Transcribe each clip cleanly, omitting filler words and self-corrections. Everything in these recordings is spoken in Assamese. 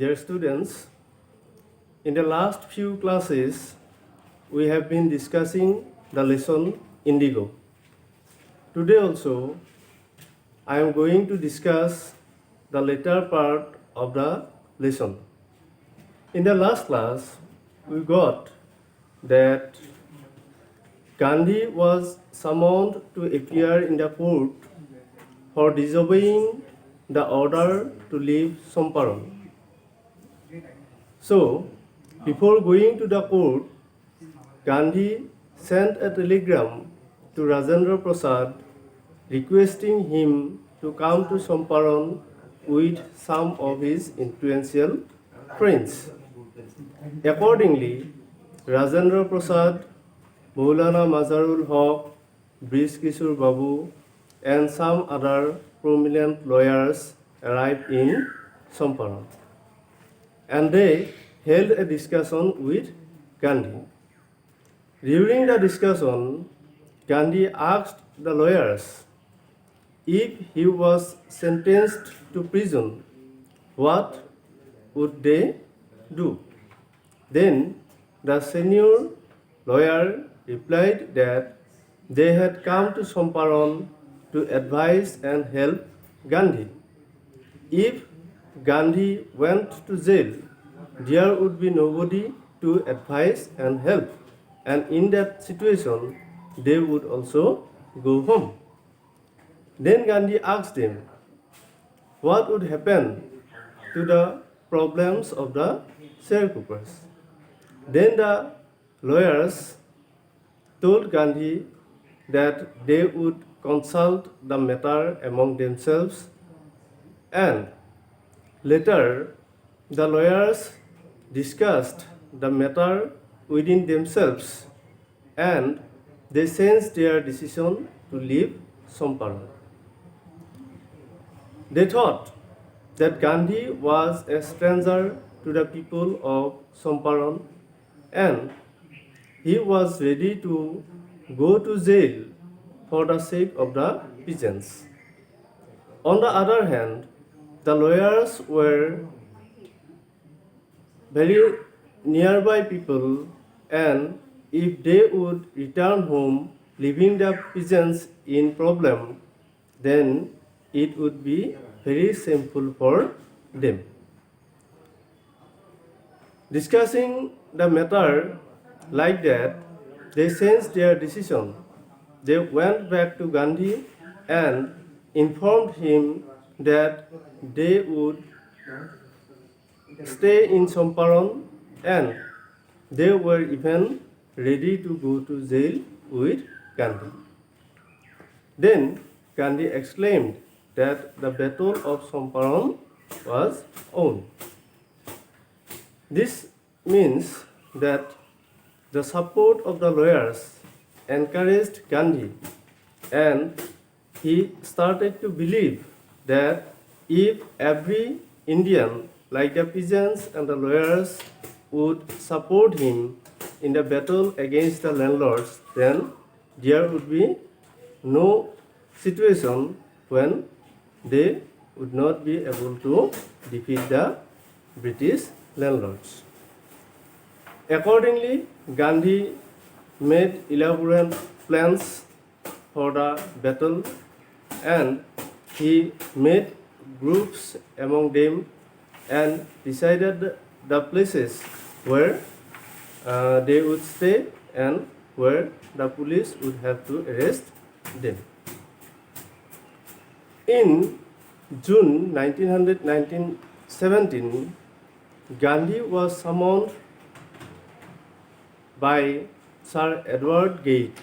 Dear students, in the last few classes, we have been discussing the lesson Indigo. Today also, I am going to discuss the later part of the lesson. In the last class, we got that Gandhi was summoned to appear in the court for disobeying the order to leave Champaran. So, before going to the court, Gandhi sent a telegram to Rajendra Prasad requesting him to come to Champaran with some of his influential friends. Accordingly, Rajendra Prasad, Maulana Mazharul Haq, Brij Kishore Babu, and some other prominent lawyers arrived in Champaran. And they held a discussion with Gandhi. During the discussion, Gandhi asked the lawyers if he was sentenced to prison, what would they do? Then the senior lawyer replied that they had come to Champaran to advise and help Gandhi. If Gandhi went to jail, there would be nobody to advise and help, and in that situation, they would also go home. Then Gandhi asked them, what would happen to the problems of the sharecroppers? Then the lawyers told Gandhi that they would consult the matter among themselves, and later the lawyers discussed the matter within themselves and they changed their decision to leave Champaran. They thought that Gandhi was a stranger to the people of Champaran and he was ready to go to jail for the sake of the peasants. On the other hand, the lawyers were very nearby people, and if they would return home leaving the peasants in problem, then it would be very shameful for them. Discussing the matter like that, they changed their decision. They went back to Gandhi and informed him that they would stay in Champaran and they were even ready to go to jail with Gandhi. Then Gandhi exclaimed that the battle of Champaran was won. This means that the support of the lawyers encouraged Gandhi, and he started to believe that if every Indian, like the peasants and the lawyers, would support him in the battle against the landlords, then there would be no situation when they would not be able to defeat the British landlords. Accordingly, Gandhi made elaborate plans for the battle and he made groups among them and decided the places where they would stay and where the police would have to arrest them. In June 1917, Gandhi was summoned by Sir Edward Gate,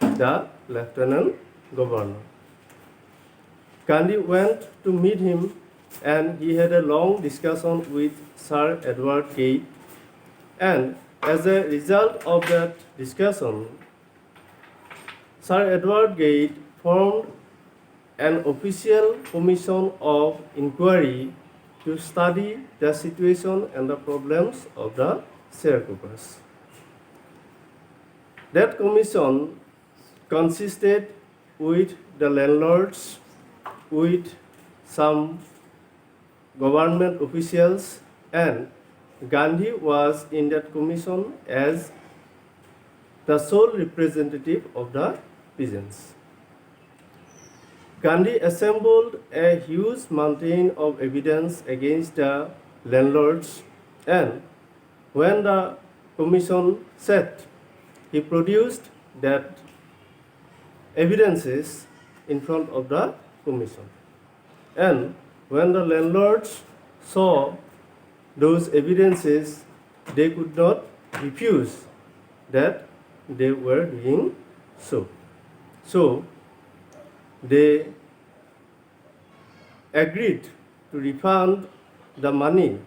the Lieutenant Governor. Gandhi went to meet him and he had a long discussion with Sir Edward Gate, and as a result of that discussion, Sir Edward Gate formed an official commission of inquiry to study the situation and the problems of the sharecroppers. That commission consisted with the landlords, with some government officials and Gandhi was in that commission as the sole representative of the peasants. Gandhi assembled a huge mountain of evidence against the landlords, and when the commission sat, he produced that evidences in front of the commission. And when the landlords saw those evidences, they could not refuse that they were doing so. So they agreed to refund the money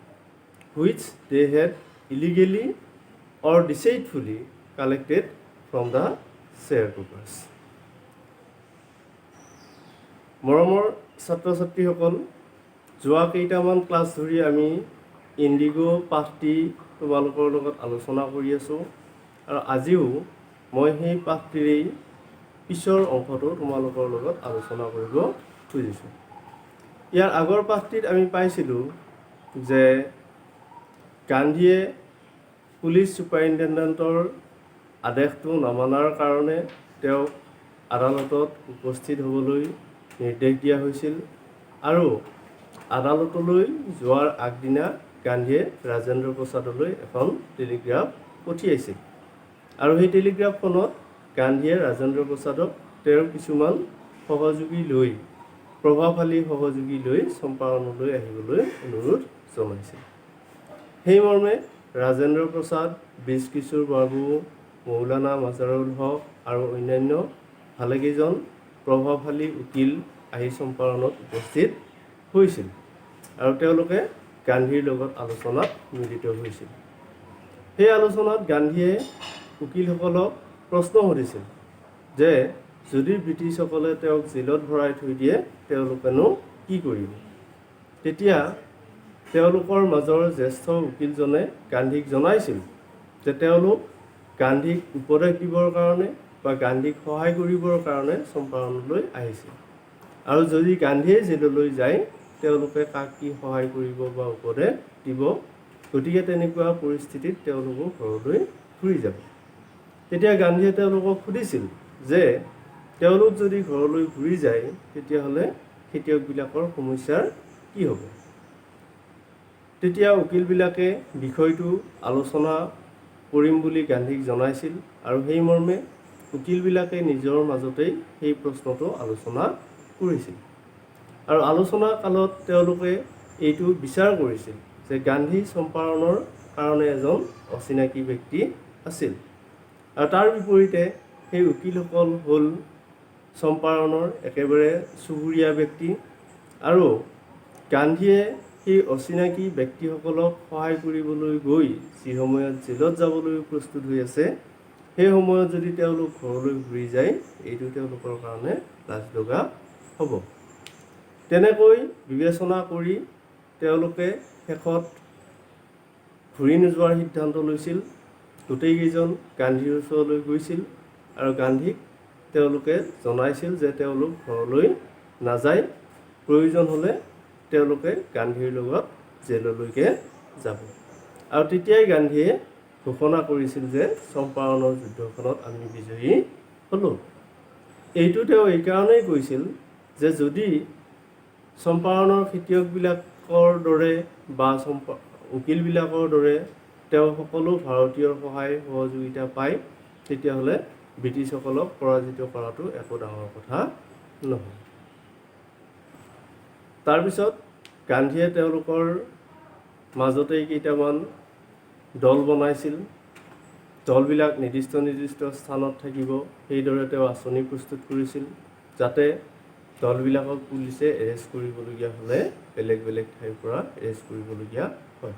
which they had illegally or deceitfully collected from the sharecroppers. মৰমৰ ছাত্ৰ ছাত্ৰীসকল, যোৱা কেইটামান ক্লাছ ধৰি আমি ইণ্ডিগো পাঠটি তোমালোকৰ লগত আলোচনা কৰি আছোঁ, আৰু আজিও মই সেই পাঠটিৰেই পিছৰ অংশটো তোমালোকৰ লগত আলোচনা কৰিব খুজিছোঁ। ইয়াৰ আগৰ পাঠটিত আমি পাইছিলোঁ যে গান্ধীয়ে পুলিচ ছুপাৰিণ্টেণ্ডেণ্টৰ আদেশটো নমনাৰ কাৰণে তেওঁক আদালতত উপস্থিত হ'বলৈ নিৰ্দেশ দিয়া হৈছিল, আৰু আদালতলৈ যোৱাৰ আগদিনা গান্ধীয়ে ৰাজেন্দ্ৰ প্ৰসাদলৈ এখন টেলিগ্ৰাফ পঠিয়াইছিল, আৰু সেই টেলিগ্ৰাফখনত গান্ধীয়ে ৰাজেন্দ্ৰ প্ৰসাদক তেওঁৰ কিছুমান সহযোগী লৈ প্ৰভাৱশালী সহযোগী লৈ চম্পাৰণলৈ আহিবলৈ অনুৰোধ জনাইছিল। সেইমৰ্মে ৰাজেন্দ্ৰ প্ৰসাদ, বীজ কিশোৰ বাবু, মৌলানা মাজাৰুল হক আৰু অন্যান্য ভালেকেইজন প্ৰভাৱশালী উকিল আহি চম্পাৰণত উপস্থিত হৈছিল, আৰু তেওঁলোকে গান্ধীৰ লগত আলোচনাত মিলিত হৈছিল। সেই আলোচনাত গান্ধীয়ে উকিলসকলক প্ৰশ্ন সুধিছিল যে যদি ব্ৰিটিছসকলে তেওঁক জেলত ভৰাই থৈ দিয়ে তেওঁলোকেনো কি কৰিব। তেতিয়া তেওঁলোকৰ মাজৰ জ্যেষ্ঠ উকিলজনে গান্ধীক জনাইছিল যে তেওঁলোক গান্ধীক উপদেশ দিবৰ কাৰণে বা গান্ধীক সহায় কৰিবৰ কাৰণে চম্পাৰণলৈ আহিছিল, আৰু যদি গান্ধীয়ে জেললৈ যায় তেওঁলোকে কাক কি সহায় কৰিব বা উপদেশ দিব, গতিকে তেনেকুৱা পৰিস্থিতিত তেওঁলোকো ঘৰলৈ ঘূৰি যাব। তেতিয়া গান্ধীয়ে তেওঁলোকক সুধিছিল যে তেওঁলোক যদি ঘৰলৈ ঘূৰি যায় তেতিয়াহ'লে খেতিয়কবিলাকৰ সমস্যাৰ কি হ'ব। তেতিয়া উকিলবিলাকে বিষয়টো আলোচনা কৰিম বুলি গান্ধীক জনাইছিল, আৰু সেইমৰ্মে উকিলবিলাকে নিজৰ মাজতেই সেই প্ৰশ্নটো আলোচনা কৰিছিল, আৰু আলোচনা কালত তেওঁলোকে এইটো বিচাৰ কৰিছিল যে গান্ধী চম্পাৰণৰ কাৰণে এজন অচিনাকি ব্যক্তি আছিল, আৰু তাৰ বিপৰীতে সেই উকিলসকল হ'ল চম্পাৰণৰ একেবাৰে চুবুৰীয়া ব্যক্তি, আৰু গান্ধীয়ে সেই অচিনাকি ব্যক্তিসকলক সহায় কৰিবলৈ গৈ যি সময়ত জেলত যাবলৈ প্ৰস্তুত হৈ আছে, সেই সময়ত যদি তেওঁলোক ঘৰলৈ ঘূৰি যায় এইটো তেওঁলোকৰ কাৰণে লাজ লগা হ'ব। তেনেকৈ বিবেচনা কৰি তেওঁলোকে শেষত ঘূৰি নোযোৱাৰ সিদ্ধান্ত লৈছিল। গোটেইকেইজন গান্ধীৰ ওচৰলৈ গৈছিল, আৰু গান্ধীক তেওঁলোকে জনাইছিল যে তেওঁলোক ঘৰলৈ নাযায়, প্ৰয়োজন হ'লে তেওঁলোকে গান্ধীৰ লগত জেললৈকে যাব। আৰু তেতিয়াই গান্ধীয়ে ঘোষণা কৰিছিল যে চম্পাৰণৰ যুদ্ধখনত আমি বিজয়ী হ'লোঁ। এইটো তেওঁ এইকাৰণেই কৈছিল যে যদি চম্পাৰণৰ খেতিয়কবিলাকৰ দৰে বা উকিলবিলাকৰ দৰে তেওঁ সকলো ভাৰতীয়ৰ সহায় সহযোগিতা পায় তেতিয়াহ'লে ব্ৰিটিছসকলক পৰাজিত কৰাটো একো ডাঙৰ কথা নহয়। তাৰপিছত গান্ধীয়ে তেওঁলোকৰ মাজতেই কেইটামান দল বনাইছিল। দলবিলাক নিৰ্দিষ্ট নিৰ্দিষ্ট স্থানত থাকিব সেইদৰে তেওঁ আঁচনি প্ৰস্তুত কৰিছিল, যাতে দলবিলাকক পুলিচে এৰেষ্ট কৰিবলগীয়া হ'লে বেলেগ বেলেগ ঠাইৰ পৰা এৰেষ্ট কৰিবলগীয়া হয়।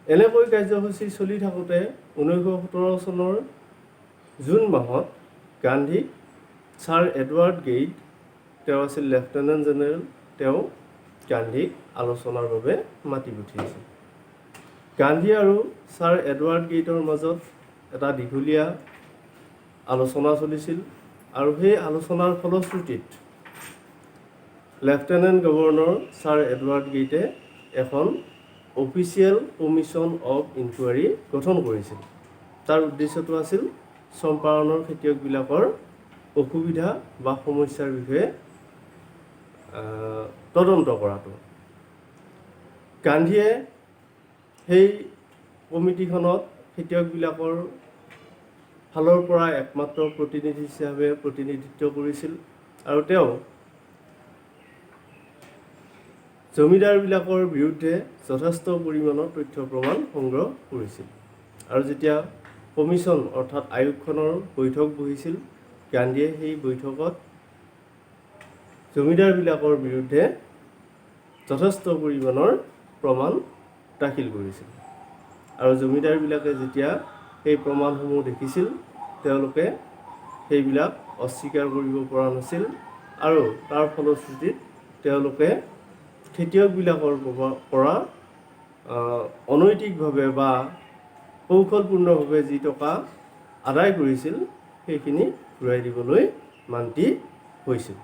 এনেকৈ কাৰ্যসূচী চলি থাকোঁতে 1917 চনৰ জুন মাহত গান্ধীক ছাৰ এডৱাৰ্ড গেইট, তেওঁ আছিল লেফটেনেণ্ট জেনেৰেল, তেওঁ গান্ধীক আলোচনাৰ বাবে মাতি পঠিয়াইছিল। গান্ধী আৰু ছাৰ এডৱাৰ্ড গেইটৰ মাজত এটা দীঘলীয়া আলোচনা চলিছিল, আৰু সেই আলোচনাৰ ফলশ্ৰুতিত লেফটেনেণ্ট গভৰ্ণৰ ছাৰ এডৱাৰ্ড গেইটে এখন অফিচিয়েল কমিশ্যন অফ ইনকুৱাৰী গঠন কৰিছিল। তাৰ উদ্দেশ্যটো আছিল চম্পাৰণৰ খেতিয়কবিলাকৰ অসুবিধা বা সমস্যাৰ বিষয়ে তদন্ত কৰাটো। গান্ধীয়ে সেই কমিটিখনত খেতিয়কবিলাকৰ ফালৰ পৰা একমাত্ৰ প্ৰতিনিধি হিচাপে প্ৰতিনিধিত্ব কৰিছিল আৰু তেওঁ জমিদাৰবিলাকৰ বিৰুদ্ধে যথেষ্ট পৰিমাণৰ তথ্য প্ৰমাণ সংগ্ৰহ কৰিছিল। আৰু যেতিয়া কমিশ্যন অৰ্থাৎ আয়োগখনৰ বৈঠক বহিছিল, গান্ধীয়ে সেই বৈঠকত জমিদাৰবিলাকৰ বিৰুদ্ধে যথেষ্ট পৰিমাণৰ প্ৰমাণ দাখিল কৰিছিল। আৰু জমিদাৰবিলাকে যেতিয়া সেই প্ৰমাণসমূহ দেখিছিল, তেওঁলোকে সেইবিলাক অস্বীকাৰ কৰিব পৰা নাছিল আৰু তাৰ ফলশ্ৰুতিত তেওঁলোকে খেতিয়কবিলাকৰ পৰা অনৈতিকভাৱে বা কৌশলপূৰ্ণভাৱে যি টকা আদায় কৰিছিল সেইখিনি ঘূৰাই দিবলৈ মান্তি হৈছিল।